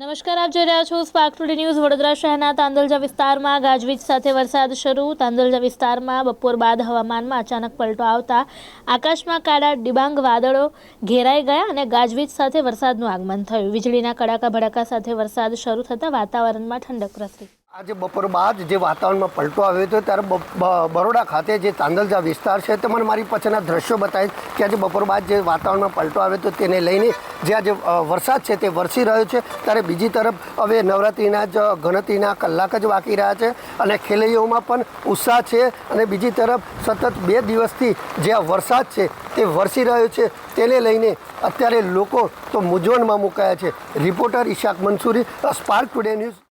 નમસ્કાર, આપ જોઈ રહ્યા છો સ્પાર્ક ટુડે ન્યૂઝ। વડોદરા શહેરના તાંદલજા વિસ્તારમાં ગાજવીજ સાથે વરસાદ શરૂ। તાંદલજા વિસ્તારમાં બપોર બાદ હવામાનમાં અચાનક પલટો આવતા આકાશમાં કાળા ડિબાંગ વાદળો ઘેરાઈ ગયા અને ગાજવીજ સાથે વરસાદનું આગમન થયું। વીજળીના કડાકા ભડાકા સાથે વરસાદ શરૂ થતાં વાતાવરણમાં ઠંડક પ્રસરી। આજે બપોર બાદ જે વાતાવરણમાં પલટો આવ્યો હતો ત્યારે બરોડા ખાતે જે તાંદલજા વિસ્તાર છે તે મને મારી પાછળના દ્રશ્યો બતાવીશ કે આજે બપોર બાદ જે વાતાવરણમાં પલટો આવ્યો હતો તેને લઈને જે આજે વરસાદ છે તે વરસી રહ્યો છે। ત્યારે બીજી તરફ હવે નવરાત્રિના જ ગણતરીના કલાક જ બાકી રહ્યા છે અને ખેલૈયાઓમાં પણ ઉત્સાહ છે અને બીજી તરફ સતત 2 દિવસથી જે આ વરસાદ છે તે વરસી રહ્યો છે તેને લઈને અત્યારે લોકો તો મૂંઝવણમાં મુકાયા છે। રિપોર્ટર ઇશાક મંસૂરી, સ્પાર્ક ટુડે ન્યૂઝ।